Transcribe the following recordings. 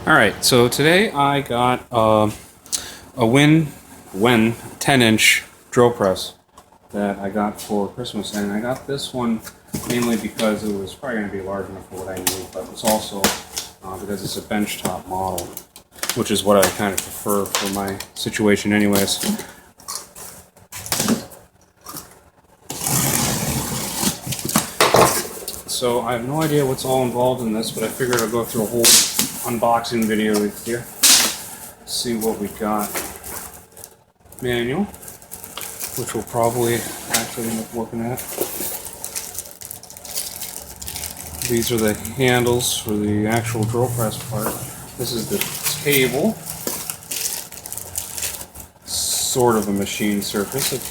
Alright, so today I got a Wen 10-inch drill press that I got for Christmas, and I got this one mainly because it was probably going to be large enough for what I need, but it's also because it's a benchtop model, which is what I kind of prefer for my situation anyways. So I have no idea what's all involved in this, but I figured I'll go through a whole unboxing video with you. See what we got. Manual, which we'll probably actually end up looking at. These are the handles for the actual drill press part. This is the table. Sort of a machine surface. It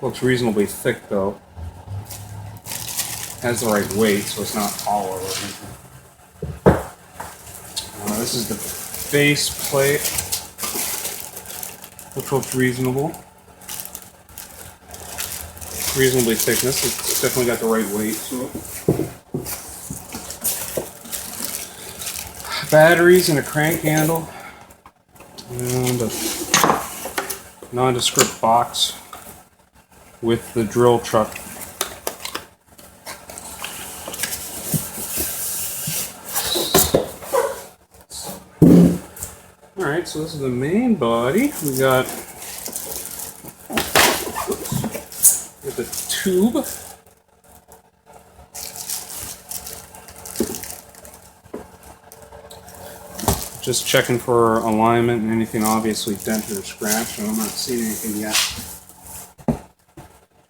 looks reasonably thick though. Has the right weight, so it's not hollow or anything. This is the base plate, which looks reasonably thickness. It's definitely got the right weight to it. Batteries and a crank handle, and a nondescript box with the drill chuck. Alright, so this is the main body. We got the tube. Just checking for alignment and anything obviously dented or scratched, and I'm not seeing anything yet.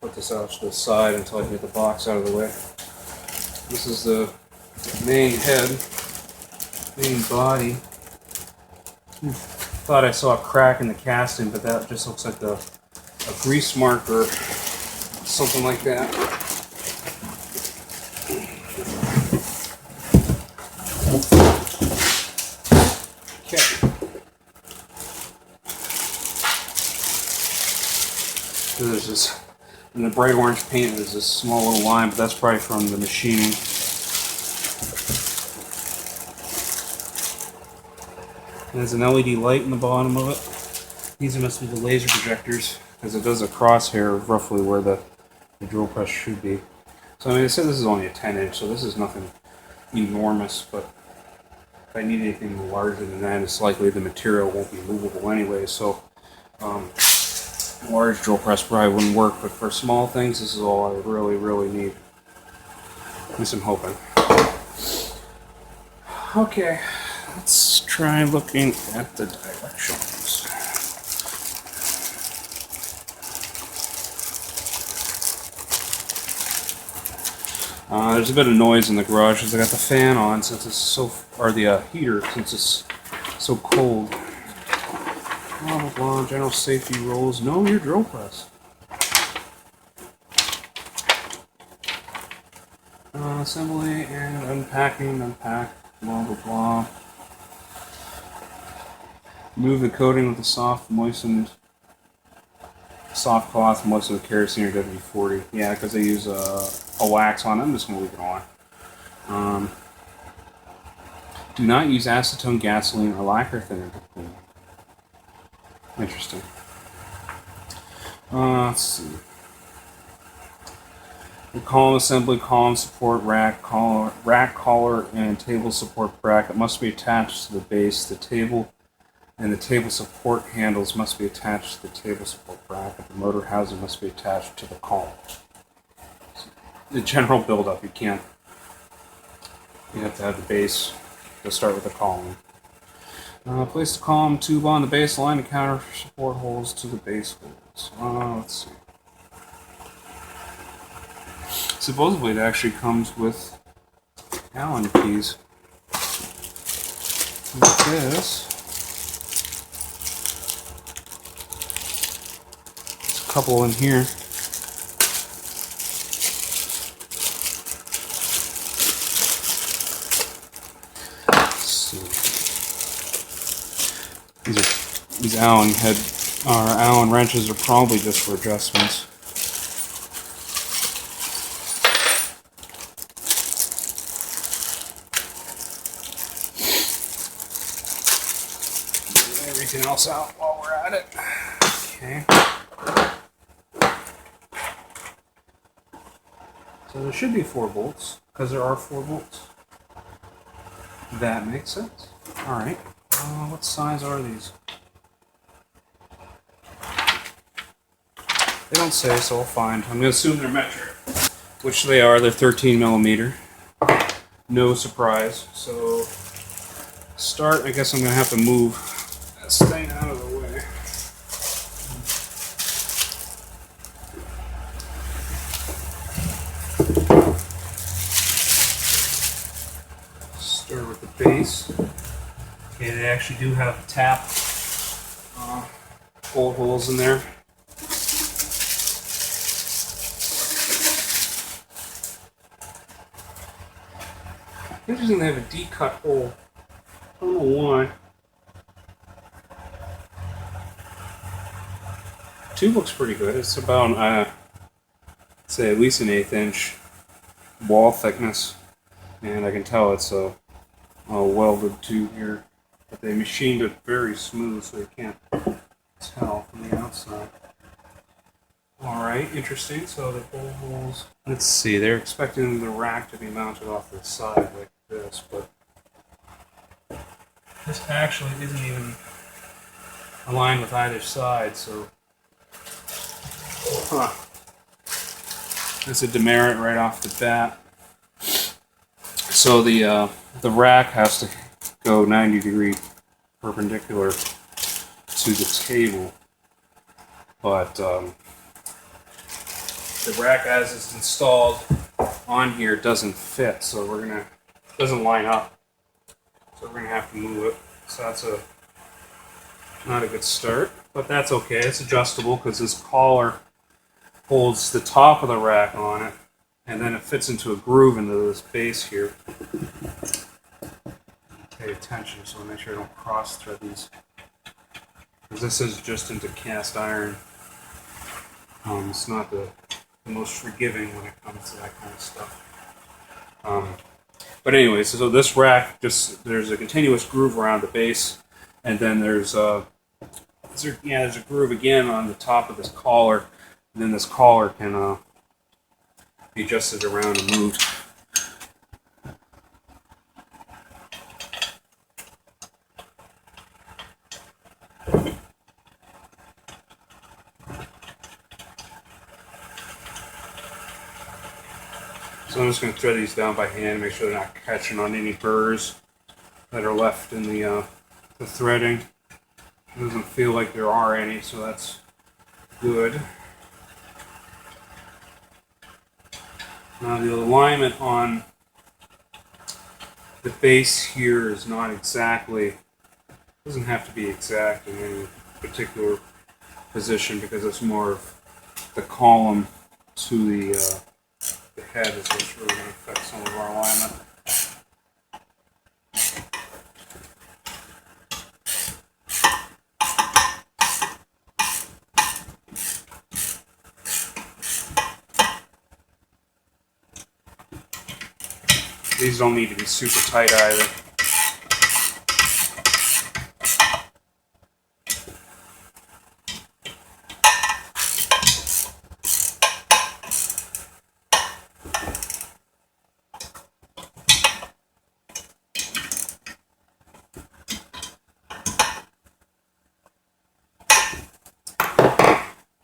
Put this out to the side until I get the box out of the way. This is the main head, main body. Thought I saw a crack in the casting, but that just looks like a grease mark or something like that. Okay. So there's this, in the bright orange paint, there's this small little line, but that's probably from the machining. There's an LED light in the bottom of it. These must be the laser projectors, because it does a crosshair of roughly where the drill press should be. So I mean, I said this is only a 10-inch, so this is nothing enormous, but if I need anything larger than that, it's likely the material won't be movable anyway, so a large drill press probably wouldn't work, but for small things, this is all I really need. At least I'm hoping. Okay. Let's try looking at the directions. There's a bit of noise in the garage because I got the fan on since it's so, or the heater since it's so cold. Blah blah blah. General safety rules. Know your drill press. Assembly and unpacking. Unpack. Blah blah blah. Remove the coating with a soft cloth moistened with kerosene or WD-40. Yeah, because they use a wax on it. I'm just going to leave it on. Do not use acetone, gasoline, or lacquer thinner to clean. Interesting. Let's see. The column assembly, column support rack, collar, and table support bracket must be attached to the base. The table and the table support handles must be attached to the table support bracket. The motor housing must be attached to the column. The general build-up, you have to have the base to start with the column. Place the column tube on the base line and counter support holes to the base holes. Let's see. Supposedly it actually comes with Allen keys. Like this. There's a couple in here. Let's see. These Allen wrenches are probably just for adjustments. everything else out while we're at it. Okay. So there should be 4 bolts, because there are 4 bolts. That makes sense. Alright. What size are these? They don't say, so I'll find. I'm going to assume they're metric. Which they are. They're 13 millimeter. No surprise. So, start, I guess I'm going to have to move this thing out of the way. Start with the base. Okay, they actually do have tap bolt holes in there. Interesting, they have a D-cut hole. I don't know why. Tube looks pretty good. It's about, say, at least an 1/8 inch wall thickness, and I can tell it's a welded tube here. But they machined it very smooth, so you can't tell from the outside. Alright, interesting. So the bolt holes. Let's see, they're expecting the rack to be mounted off the side like this, but this actually isn't even aligned with either side, so it's a demerit right off the bat. So the rack has to go 90-degree perpendicular to the table, but the rack as it's installed on here doesn't fit, so doesn't line up, so we're gonna have to move it. So that's not a good start, but that's okay. It's adjustable because this collar holds the top of the rack on it, and then it fits into a groove into this base here. Pay attention, so make sure I don't cross thread these, because this is just into cast iron. It's not the most forgiving when it comes to that kind of stuff. But anyways, so this rack, there's a continuous groove around the base, and then there's a groove again on the top of this collar, and then this collar can be adjusted around and moved. So I'm just going to thread these down by hand, make sure they're not catching on any burrs that are left in the threading. It doesn't feel like there are any, so that's good. Now the alignment on the base here is not exactly, doesn't have to be exact in any particular position, because it's more of the column to the head is what's really going to affect some of our alignment. These don't need to be super tight either.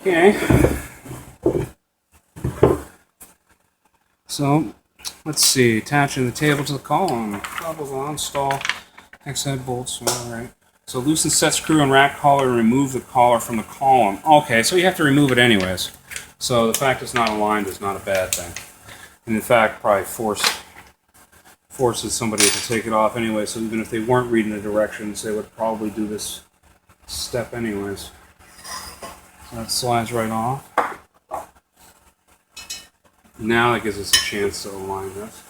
Okay, so let's see, attaching the table to the column, blah blah blah, install X head bolts, alright. So loosen set screw and rack collar and remove the collar from the column. Okay, so you have to remove it anyways. So the fact it's not aligned is not a bad thing. And in fact, probably forces somebody to take it off anyway, so even if they weren't reading the directions, they would probably do this step anyways. So that slides right off. Now that gives us a chance to align this.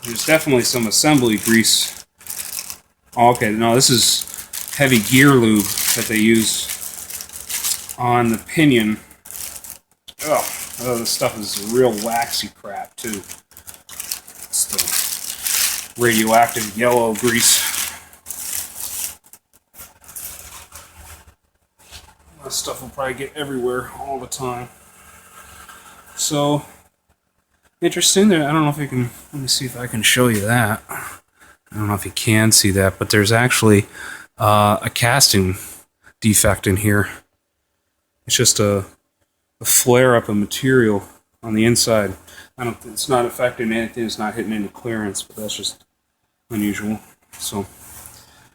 There's definitely some assembly grease. Oh, okay, no, this is heavy gear lube that they use on the pinion. Oh, this stuff is real waxy crap too. Still. radioactive yellow grease. That stuff will probably get everywhere all the time. So, interesting there. I don't know if you can, let me see if I can show you that. I don't know if you can see that, but there's actually a casting defect in here. It's just a flare-up of material on the inside. It's not affecting anything, it's not hitting any clearance, but that's just unusual. So,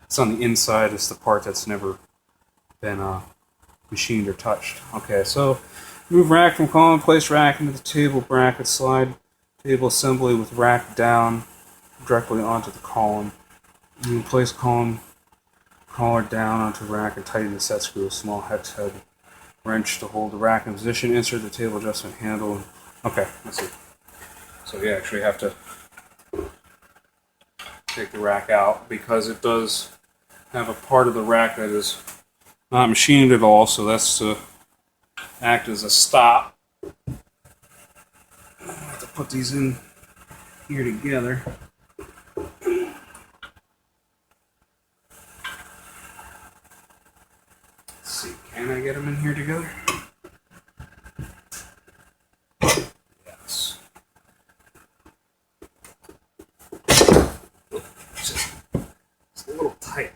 it's on the inside, it's the part that's never been machined or touched. Okay, so move rack from column, place rack into the table bracket, slide table assembly with rack down directly onto the column. You place column collar down onto rack and tighten the set screw with small hex head wrench to hold the rack in position. Insert the table adjustment handle. Okay, let's see. So you actually have to take the rack out because it does have a part of the rack that is not machined at all, so that's to act as a stop. I have to put these in here together. Let's see, can I get them in here together? Yes. It's a little tight.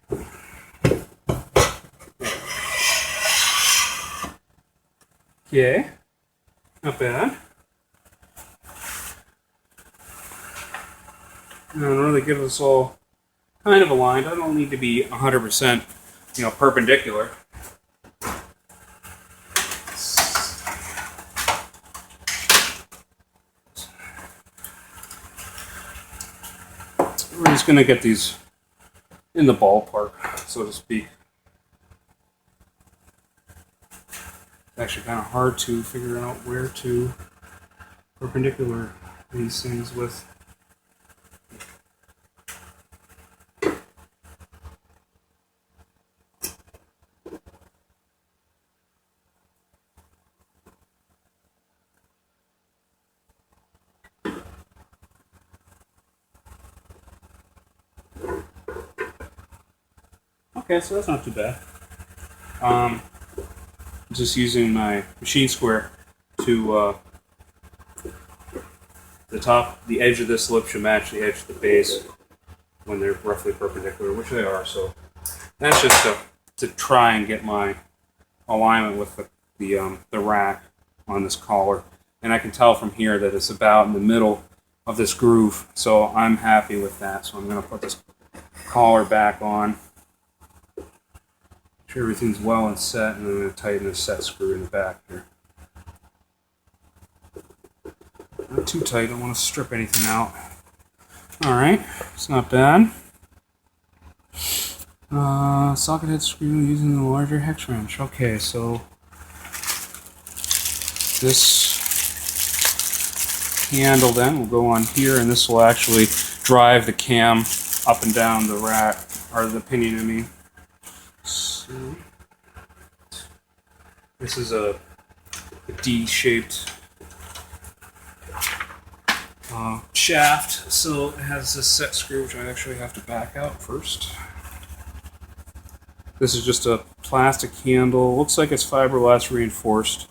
Okay, not bad. And really give us all kind of aligned. I don't need to be 100%, perpendicular. We're just going to get these in the ballpark, so to speak. It's actually kind of hard to figure out where to perpendicular these things with. Okay, so that's not too bad. Just using my machine square to the edge of this lip should match the edge of the base when they're roughly perpendicular, which they are. So that's just to try and get my alignment with the rack on this collar. And I can tell from here that it's about in the middle of this groove, so I'm happy with that. So I'm going to put this collar back on. Make sure everything's well and set, and I'm going to tighten the set screw in the back here. Not too tight, I don't want to strip anything out. Alright, it's not bad. Socket head screw using the larger hex wrench. Okay, so this handle then will go on here, and this will actually drive the cam up and down the rack, or the pinion, I mean. So, this is a D-shaped shaft, so it has this set screw, which I actually have to back out first. This is just a plastic handle. Looks like it's fiberglass reinforced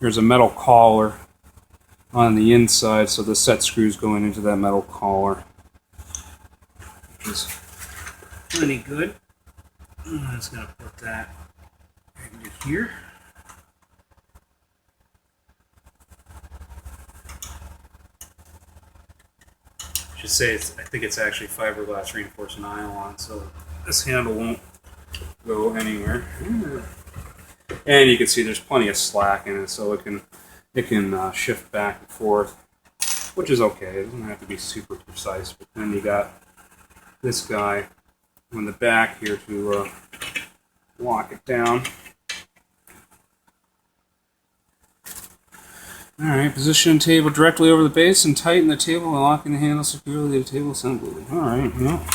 there's a metal collar on the inside, so the set screw's going into that metal collar, which is pretty good. I'm just going to put that right here. I should say I think it's actually fiberglass reinforced nylon, so this handle won't go anywhere. And you can see there's plenty of slack in it, so it can shift back and forth, which is okay. It doesn't have to be super precise. But then you got this guy on the back here to lock it down. Alright, position the table directly over the base and tighten the table while locking the handle securely to the table assembly. Alright, yeah.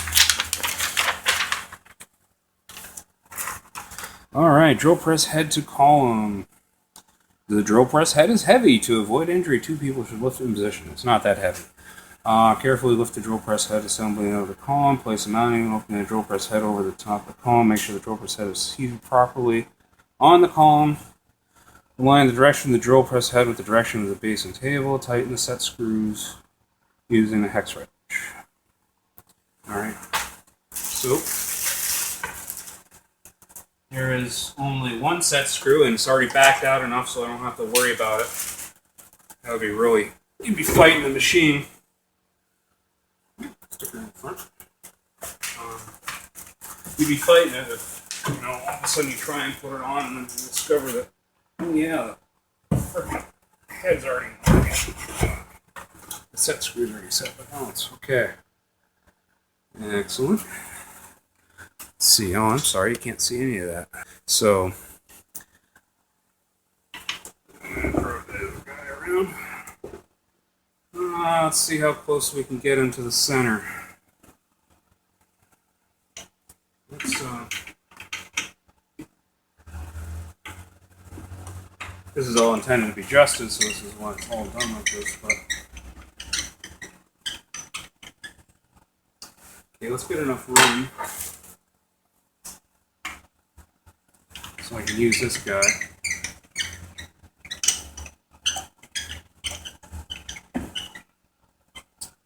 Alright, drill press head to column. The drill press head is heavy. To avoid injury, two people should lift it in position. It's not that heavy. Carefully lift the drill press head assembly out of the column. Place a mounting and open the drill press head over the top of the column. Make sure the drill press head is seated properly on the column. Align the direction of the drill press head with the direction of the base and table. Tighten the set screws using a hex wrench. Alright, so there is only one set screw, and it's already backed out enough so I don't have to worry about it. That would be really, you'd be fighting the machine. Sticker in the front. You'd be fighting it if, all of a sudden you try and put it on and then you discover that, oh yeah, the frickin' head's already working. The set screw's already set, but no, it's okay. Excellent. Let's see. Oh, I'm sorry, you can't see any of that. So, throw this guy around. Let's see how close we can get him to the center. Let's, this is all intended to be adjusted, so this is why it's all done like this, but okay, let's get enough room so I can use this guy.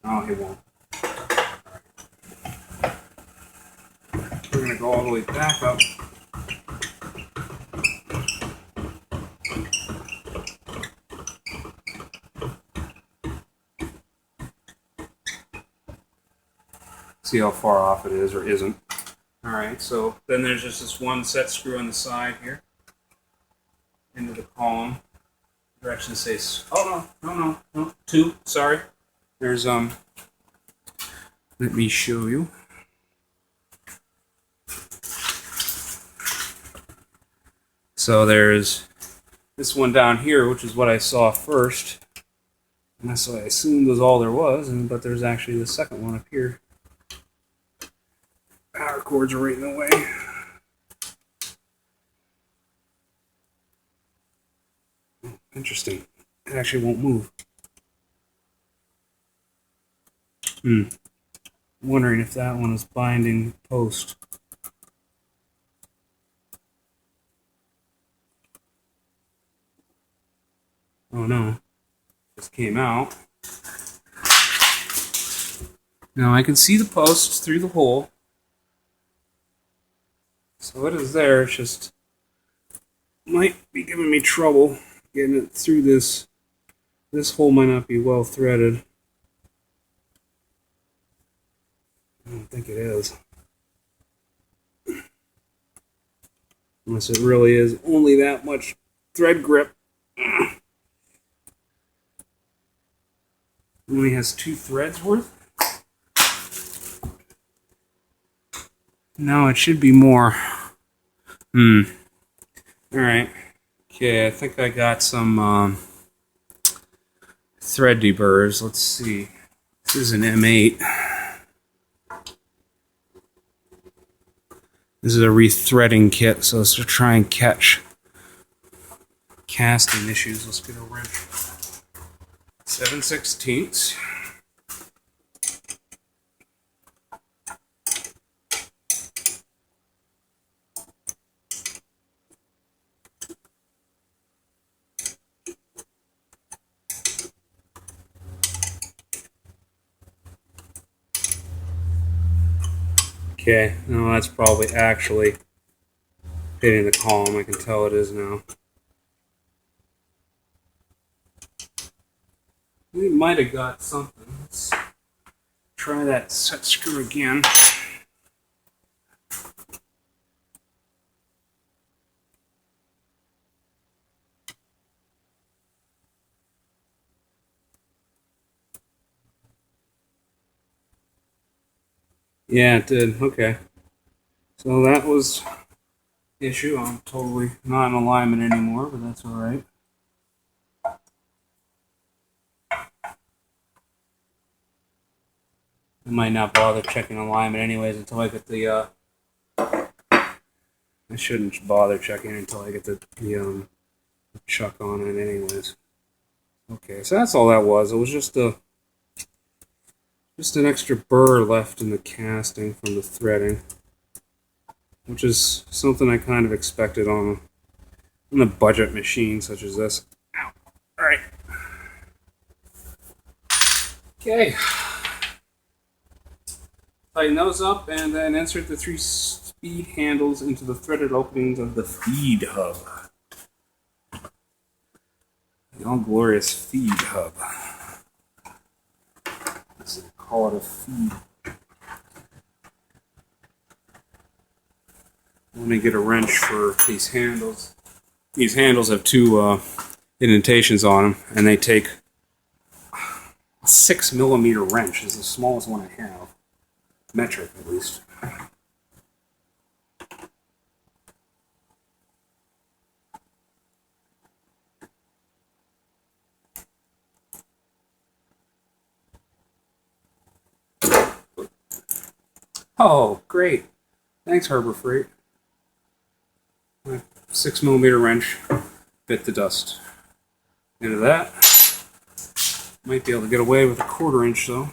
Oh, he won't. We're going to go all the way back up. See how far off it is or isn't. Alright, so then there's just this one set screw on the side here. Into the column. Directions say, oh no, two, sorry. There's, let me show you. So there's this one down here, which is what I saw first. And so I assumed was all there was, but there's actually the second one up here. Power cords are right in the way. Oh, interesting. It actually won't move. Wondering if that one is binding post. Oh no. Just came out. Now I can see the posts through the hole. So it is there, it's just might be giving me trouble getting it through this. This hole might not be well threaded. I don't think it is. Unless it really is only that much thread grip. Only has 2 threads worth. No, it should be more. Alright. Okay, I think I got some thread deburrs. Let's see. This is an M8. This is a rethreading kit, so let's try and catch casting issues. Let's get a wrench. 7/16. Okay, no, that's probably actually hitting the column. I can tell it is now. We might have got something. Let's try that set screw again. Yeah, it did. Okay. So that was the issue. I'm totally not in alignment anymore, but that's alright. I might not bother checking alignment anyways until I get the, I shouldn't bother checking until I get the chuck on it anyways. Okay, so that's all that was. It was just a just an extra burr left in the casting from the threading, which is something I kind of expected on a budget machine such as this. Ow. All right. Okay. Tighten those up and then insert the 3 speed handles into the threaded openings of the feed hub. The all glorious feed hub. Let's call it a feed. Let me get a wrench for these handles. These handles have 2 indentations on them, and they take a 6mm wrench. It's the smallest one I have. Metric, at least. Oh, great. Thanks, Harbor Freight. My 6mm wrench bit the dust into that. Might be able to get away with a 1/4 inch, though.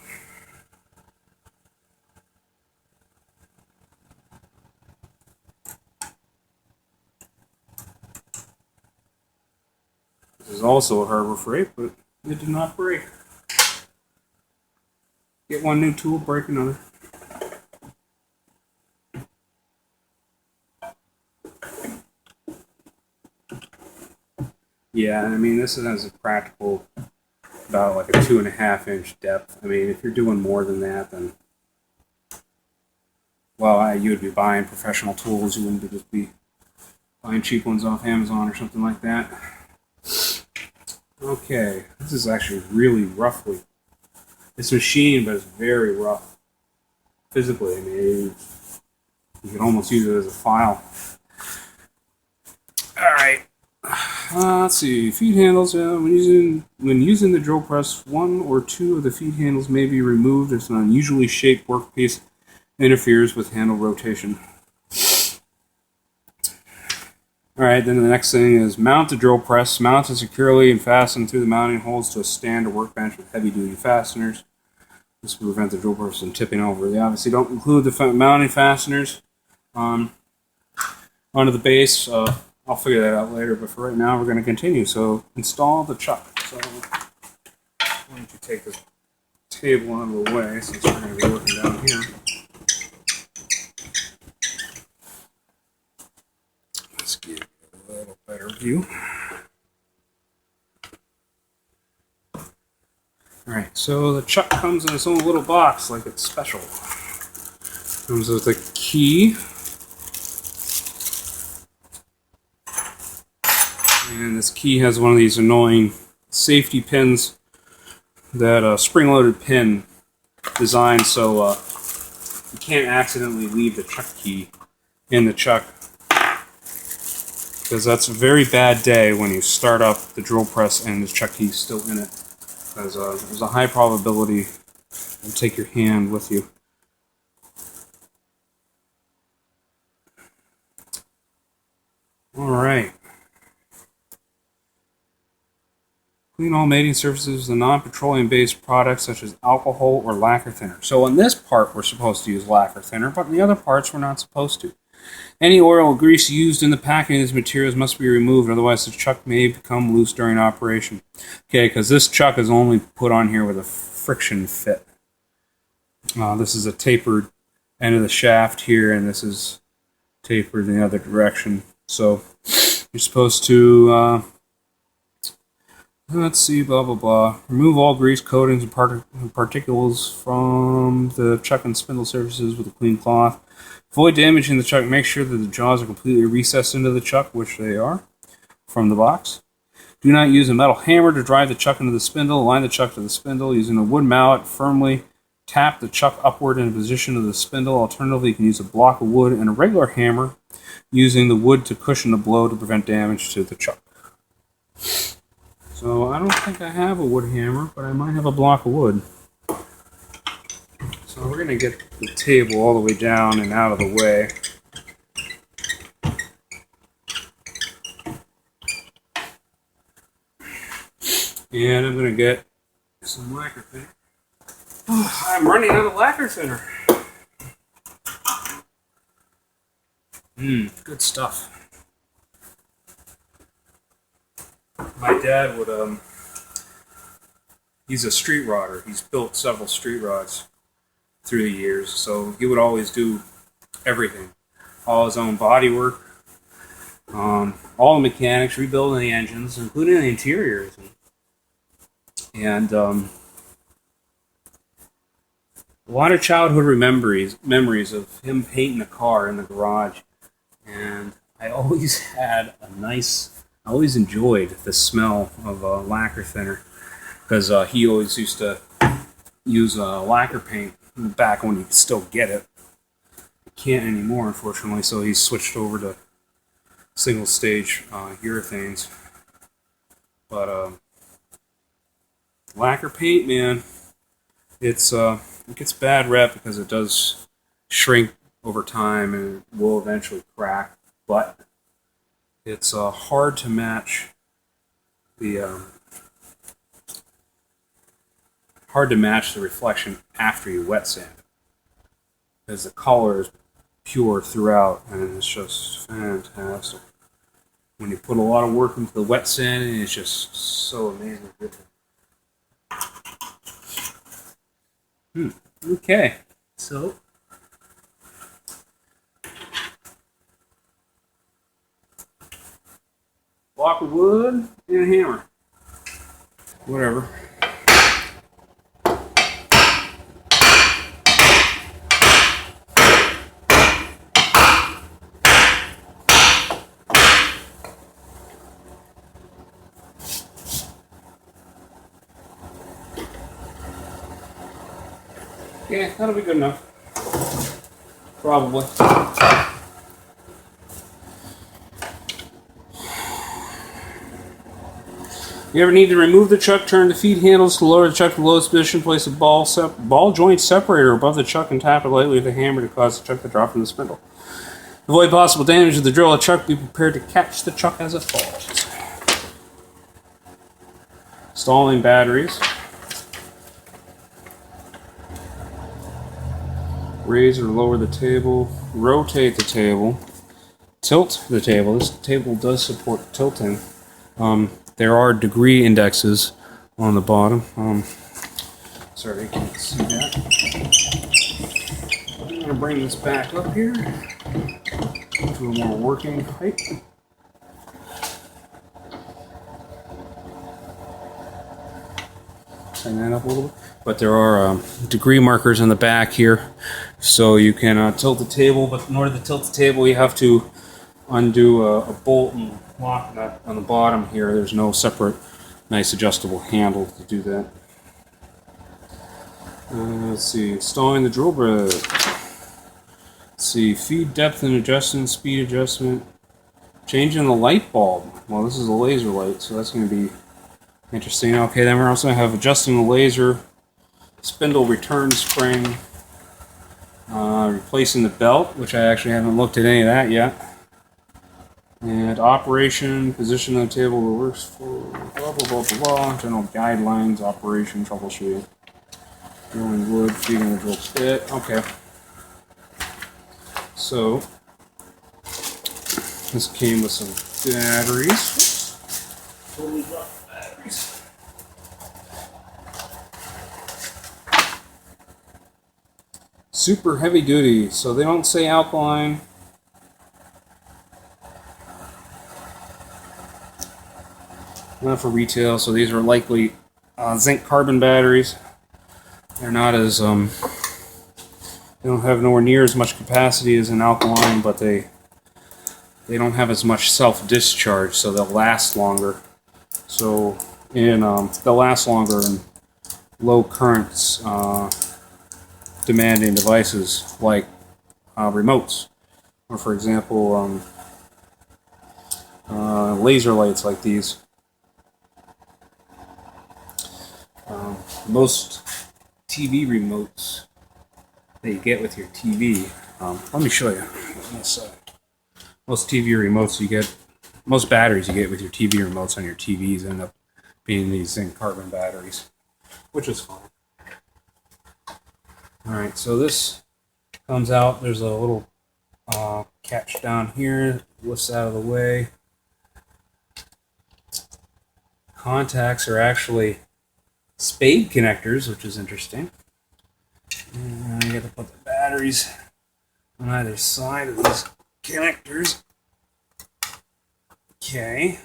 This is also a Harbor Freight, but it did not break. Get one new tool, break another. Yeah, I mean, this has a practical, about like a 2.5 inch depth. I mean, if you're doing more than that, then, well, you would be buying professional tools. You wouldn't just be buying cheap ones off Amazon or something like that. Okay, this is actually really roughly. It's machined, but it's very rough. Physically, I mean, you can almost use it as a file. Alright. Let's see. Feed handles. When using the drill press, 1 or 2 of the feed handles may be removed if an unusually shaped workpiece interferes with handle rotation. Alright, then the next thing is mount the drill press. Mount it securely and fasten through the mounting holes to a stand or workbench with heavy-duty fasteners. This will prevent the drill press from tipping over. They obviously don't include the mounting fasteners onto the base. I'll figure that out later, but for right now we're going to continue. So install the chuck. So why don't you take this table out of the way since we're going to be working down here. Let's get a little better view. Alright, so the chuck comes in its own little box like it's special. Comes with a key. And this key has one of these annoying safety pins, that spring-loaded pin designed so you can't accidentally leave the chuck key in the chuck, because that's a very bad day when you start up the drill press and the chuck key is still in it, because there's a high probability you'll take your hand with you. Alright. Clean all mating surfaces with non-petroleum-based products such as alcohol or lacquer thinner. So in this part we're supposed to use lacquer thinner, but in the other parts we're not supposed to. Any oil or grease used in the packing of these materials must be removed, otherwise the chuck may become loose during operation. Okay, because this chuck is only put on here with a friction fit. This is a tapered end of the shaft here, and this is tapered in the other direction. So you're supposed to... let's see, blah, blah, blah. Remove all grease, coatings, and particles from the chuck and spindle surfaces with a clean cloth. Avoid damaging the chuck. Make sure that the jaws are completely recessed into the chuck, which they are, from the box. Do not use a metal hammer to drive the chuck into the spindle. Align the chuck to the spindle. Using a wood mallet, firmly tap the chuck upward in the position of the spindle. Alternatively, you can use a block of wood and a regular hammer, using the wood to cushion the blow to prevent damage to the chuck. So I don't think I have a wood hammer, but I might have a block of wood. So we're going to get the table all the way down and out of the way. And I'm going to get some lacquer thinner. I'm running out of lacquer thinner. Good stuff. My dad would, he's a street rodder. He's built several street rods through the years, so he would always do everything. All his own body work, all the mechanics, rebuilding the engines, including the interiors. And a lot of childhood memories of him painting a car in the garage. And I always I always enjoyed the smell of lacquer thinner, because he always used to use lacquer paint back when you could still get it. You can't anymore, unfortunately, so he's switched over to single stage urethanes. But lacquer paint, man, it gets bad rep because it does shrink over time and it will eventually crack, but it's hard to match the reflection after you wet sand, because the color is pure throughout and it's just fantastic. When you put a lot of work into the wet sanding, it's just so amazing. Okay, so block of wood and a hammer. Whatever. Yeah, that'll be good enough. Probably. You ever need to remove the chuck, turn the feed handles to lower the chuck to the lowest position, place a ball joint separator above the chuck and tap it lightly with a hammer to cause the chuck to drop from the spindle. Avoid possible damage to the drill or chuck. Be prepared to catch the chuck as it falls. Installing batteries. Raise or lower the table. Rotate the table. Tilt the table. This table does support tilting. There are degree indexes on the bottom. Sorry, you can't see that. I'm going to bring this back up here to a more working height. Tighten that up a little bit. But there are degree markers on the back here, so you can tilt the table. But in order to tilt the table, you have to undo a bolt and lock nut on the bottom here. There's no separate, nice adjustable handle to do that. Let's see, installing the drill bit. Let's see, feed depth and adjustment, speed adjustment. Changing the light bulb. Well, this is a laser light, so that's going to be interesting. Okay, then we're also going to have adjusting the laser, spindle return spring, replacing the belt, which I actually haven't looked at any of that yet. And operation, position of the table, reverse for blah blah blah blah blah. General guidelines, operation, troubleshooting. Drilling wood, feeding the drill bit. Okay. So this came with some batteries. Totally dropped batteries. Super heavy duty, so they don't say alkaline. Not for retail, so these are likely zinc carbon batteries. They're not as they don't have nowhere near as much capacity as an alkaline, but they don't have as much self-discharge, so they'll last longer. So they'll last longer in low currents demanding devices like remotes, or for example laser lights like these. Most TV remotes that you get with your TV, let me show you. Most TV remotes you get, most batteries you get with your TV remotes on your TVs end up being these zinc carbon batteries, which is fine. Alright, so this comes out. There's a little catch down here, lifts out of the way. Contacts are actually spade connectors, which is interesting. And I got to put the batteries on either side of these connectors. Okay.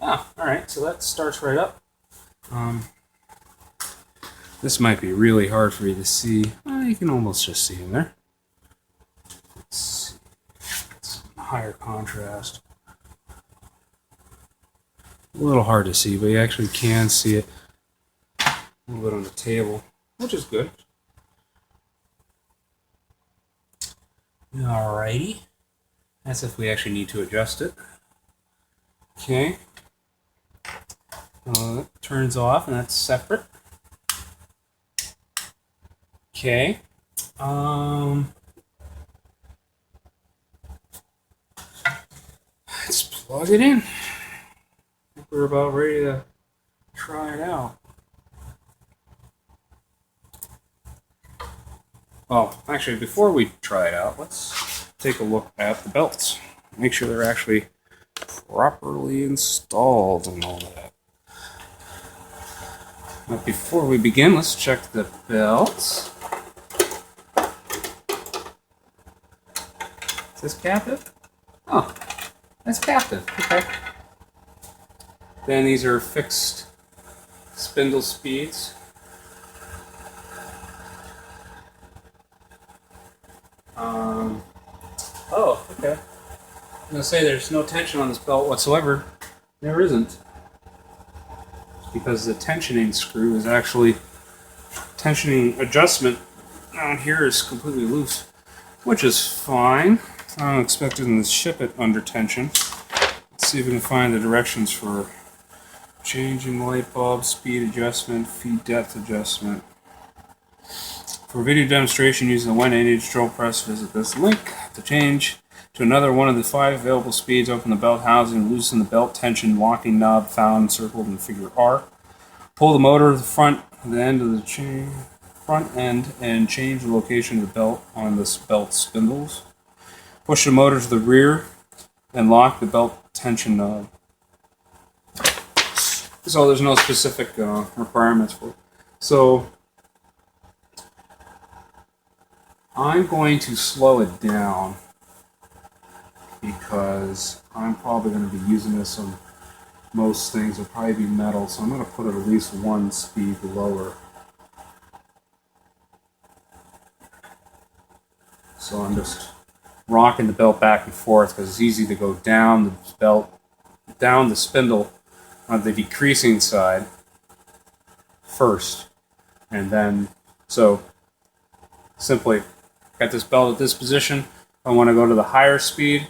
Alright, so that starts right up. This might be really hard for you to see. You can almost just see in there. Let's see. It's higher contrast. A little hard to see, but you actually can see it a little bit on the table, which is good. Alrighty. That's if we actually need to adjust it. Okay. It turns off, and that's separate. Okay. Let's plug it in. I think we're about ready to try it out. Oh, actually, before we try it out, let's take a look at the belts. Make sure they're actually properly installed and all that. But before we begin, let's check the belts. Is this captive? Oh, that's captive. Okay. Then these are fixed spindle speeds. Oh, okay. I'm going to say there's no tension on this belt whatsoever. There isn't. Because the tensioning screw is actually, tensioning adjustment down here is completely loose, which is fine. I don't expect them to ship it under tension. Let's see if we can find the directions for changing light bulb, speed adjustment, feed depth adjustment. For video demonstration using the Wen 8-inch drill press, visit this link. To change to another one of the 5 available speeds, open the belt housing and loosen the belt tension locking knob found circled in figure R. Pull the motor to the front end of the front end and change the location of the belt on the belt spindles. Push the motor to the rear and lock the belt tension knob. So there's no specific requirements for it. So I'm going to slow it down because I'm probably going to be using this on most things. It'll probably be metal, so I'm going to put it at least one speed lower. So I'm just rocking the belt back and forth because it's easy to go down the belt, down the spindle on the decreasing side first, and then so simply got this belt at this position. I want to go to the higher speed,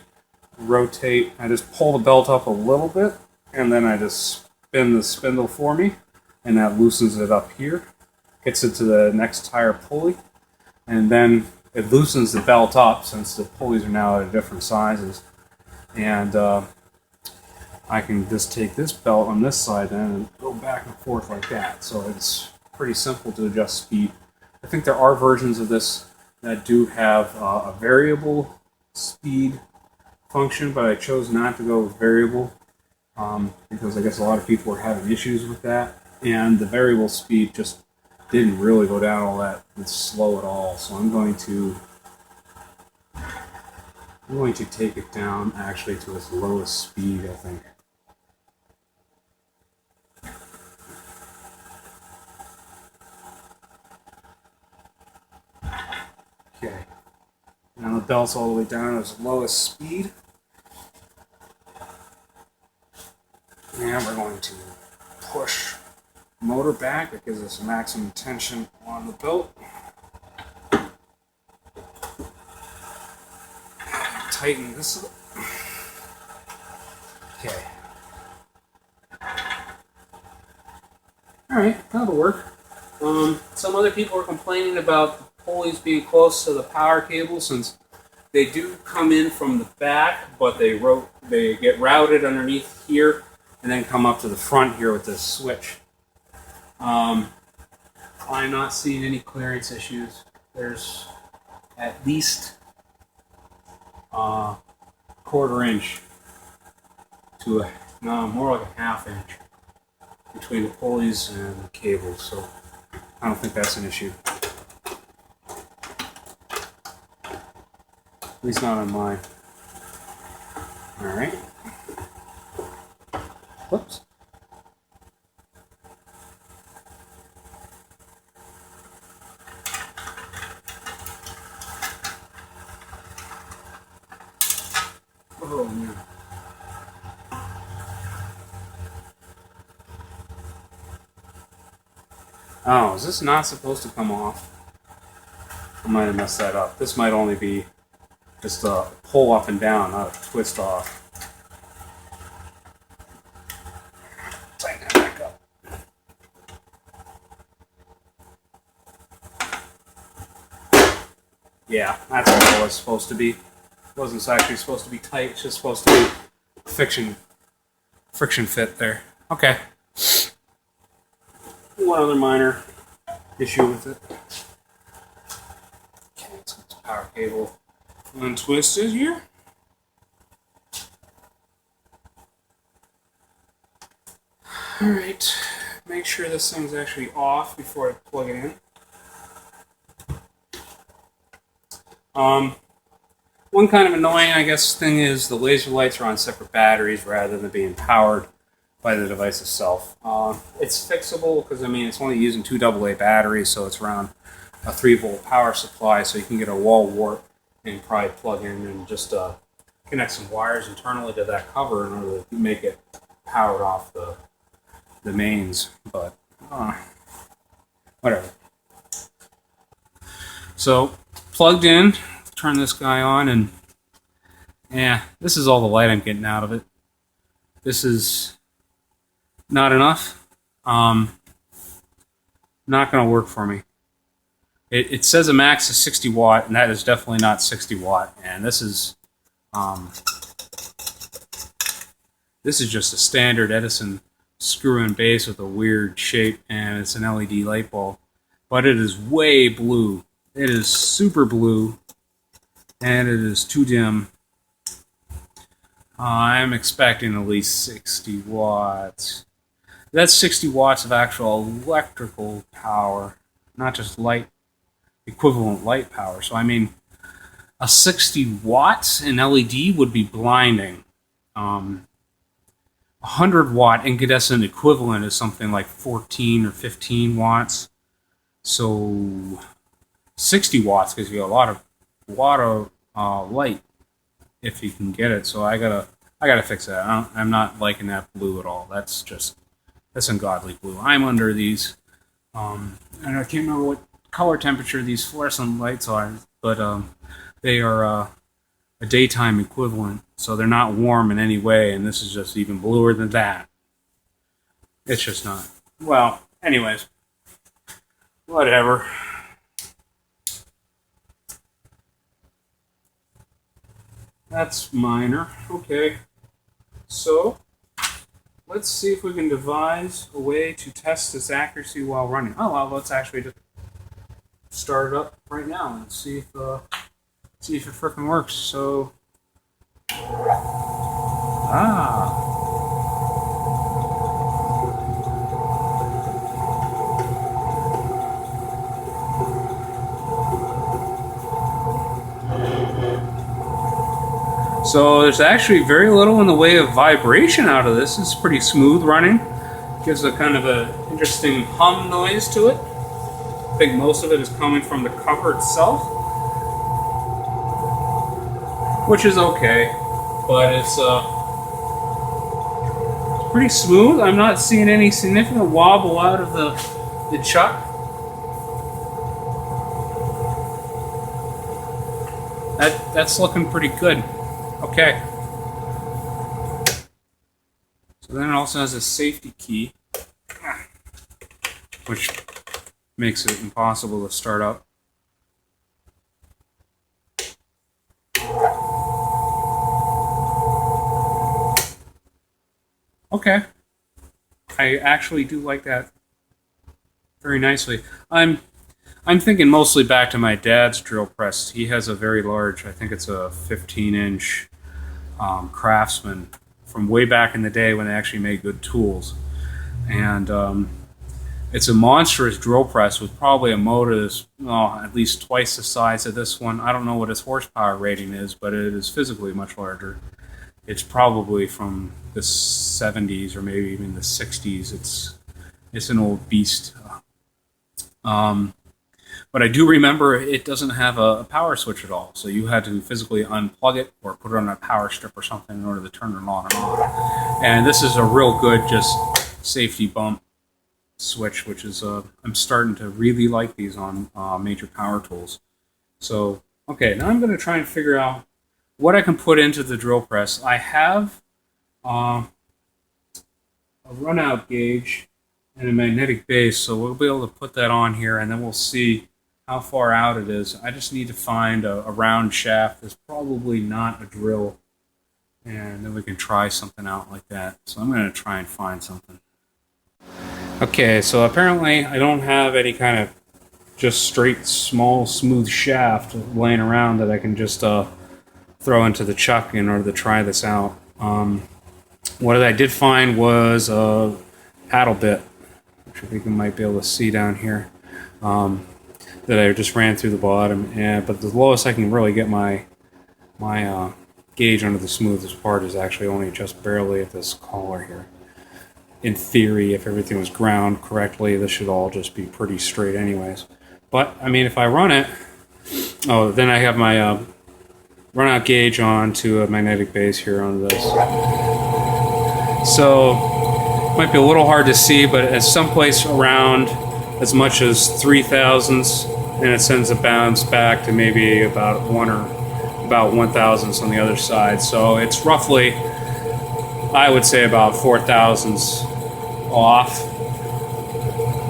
rotate. I just pull the belt up a little bit, and then I just spin the spindle for me, and that loosens it up here, gets it to the next higher pulley, and then it loosens the belt up since the pulleys are now at different sizes. And I can just take this belt on this side then and go back and forth like that. So it's pretty simple to adjust speed. I think there are versions of this that do have a variable speed function, but I chose not to go with variable because I guess a lot of people are having issues with that, and the variable speed just didn't really go down all that slow at all. So I'm going to take it down actually to its lowest speed, I think. Okay. Now the belt's all the way down to its lowest speed. And we're going to push the motor back. It gives us maximum tension on the belt. Tighten this up. Okay. Alright, that'll work. Some other people are complaining about the pulleys being close to the power cable since they do come in from the back, but they get routed underneath here and then come up to the front here with this switch. I'm not seeing any clearance issues. There's at least quarter inch to more like a half inch between the pulleys and the cables, so I don't think that's an issue. At least not on mine. Alright. Whoops. Oh, man. Oh, is this not supposed to come off? I might have messed that up. This might only be just a pull up and down, not a twist off. Tighten that back up. Yeah, that's all it was supposed to be. It wasn't actually supposed to be tight, it's just supposed to be friction fit there. Okay. One other minor issue with it. Okay, let's get the power cable untwisted here. Alright, make sure this thing's actually off before I plug it in. One kind of annoying, I guess, thing is the laser lights are on separate batteries rather than being powered by the device itself. It's fixable because, I mean, it's only using 2 AA batteries, so it's around a 3-volt power supply, so you can get a wall wart and probably plug in and just connect some wires internally to that cover in order to make it powered off the mains, but whatever. So, plugged in, turn this guy on, and yeah, this is all the light I'm getting out of it. This is not enough. Not going to work for me. It says a max of 60 watt, and that is definitely not 60 watt. And this is just a standard Edison screw-in base with a weird shape, and it's an LED light bulb. But it is way blue. It is super blue, and it is too dim. I'm expecting at least 60 watts. That's 60 watts of actual electrical power, not just light, equivalent light power. So, I mean, a 60 watts in LED would be blinding. 100 watt incandescent equivalent is something like 14 or 15 watts. So 60 watts gives you a lot of light if you can get it. So I gotta fix that. I'm not liking that blue at all. That's ungodly blue. I'm under these, and I can't remember what color temperature these fluorescent lights are, but they are a daytime equivalent, so they're not warm in any way, and this is just even bluer than that. It's just not. Well, anyways, whatever. That's minor. Okay. So, let's see if we can devise a way to test this accuracy while running. Oh, well, let's actually just start it up right now and see if it frickin' works. So, So there's actually very little in the way of vibration out of this. It's pretty smooth running. Gives a kind of an interesting hum noise to it. I think most of it is coming from the cover itself, which is okay, but it's pretty smooth. I'm not seeing any significant wobble out of the chuck. That's looking pretty good. Okay. So then it also has a safety key, which makes it impossible to start up. Okay. I actually do like that very nicely. I'm thinking mostly back to my dad's drill press. He has a very large, I think it's a 15-inch Craftsman from way back in the day when they actually made good tools. And it's a monstrous drill press with probably a motor that's at least twice the size of this one. I don't know what its horsepower rating is, but it is physically much larger. It's probably from the 70s or maybe even the 60s. It's an old beast. But I do remember it doesn't have a power switch at all, so you had to physically unplug it or put it on a power strip or something in order to turn it on and off. And this is a real good just safety bump switch, which is I'm starting to really like these on major power tools. So okay, now I'm going to try and figure out what I can put into the drill press. I have a runout gauge and a magnetic base, so we'll be able to put that on here, and then we'll see how far out it is. I just need to find a round shaft that's probably not a drill, and then we can try something out like that. So I'm going to try and find something. Okay, so apparently I don't have any kind of just straight, small, smooth shaft laying around that I can just throw into the chuck in order to try this out. What I did find was a paddle bit, which I think you might be able to see down here, that I just ran through the bottom. But the lowest I can really get my gauge under the smoothest part is actually only just barely at this collar here. In theory, if everything was ground correctly, this should all just be pretty straight anyways. But, I mean, if I run it... Oh, then I have my runout gauge on to a magnetic base here on this. So, might be a little hard to see, but it's someplace around as much as 0.003, and it sends a bounce back to maybe about 1,000ths on the other side. So it's roughly, I would say, about 4,000ths off.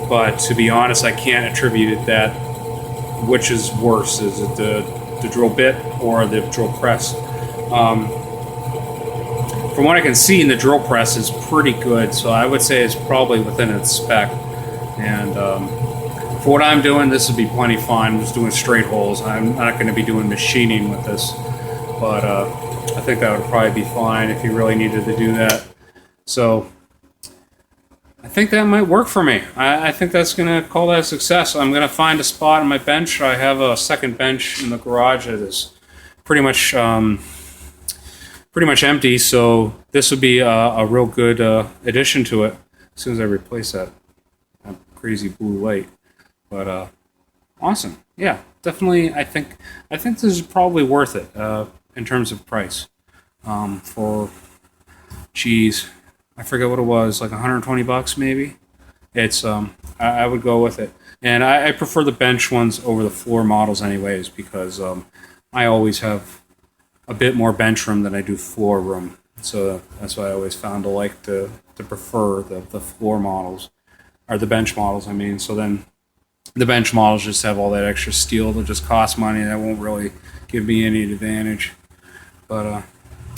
But to be honest, I can't attribute it that. Which is worse? Is it the drill bit or the drill press? From what I can see, in the drill press is pretty good, so I would say it's probably within its spec. And for what I'm doing, this would be plenty fine. I'm just doing straight holes. I'm not going to be doing machining with this, but I think that would probably be fine if you really needed to do that. So I think that might work for me. I think that's going to call that a success. I'm going to find a spot on my bench. I have a second bench in the garage that is pretty much empty, so this would be a real good addition to it as soon as I replace that crazy blue light. But awesome. Yeah, definitely. I think this is probably worth it in terms of price. For cheese, I forget what it was, like $120 maybe. It's I would go with it, and I prefer the bench ones over the floor models anyways, because I always have a bit more bench room than I do floor room. So that's why I always found to like to prefer the floor models, or the bench models, I mean. So then the bench models just have all that extra steel that just costs money that won't really give me any advantage. But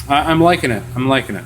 I'm liking it. I'm liking it.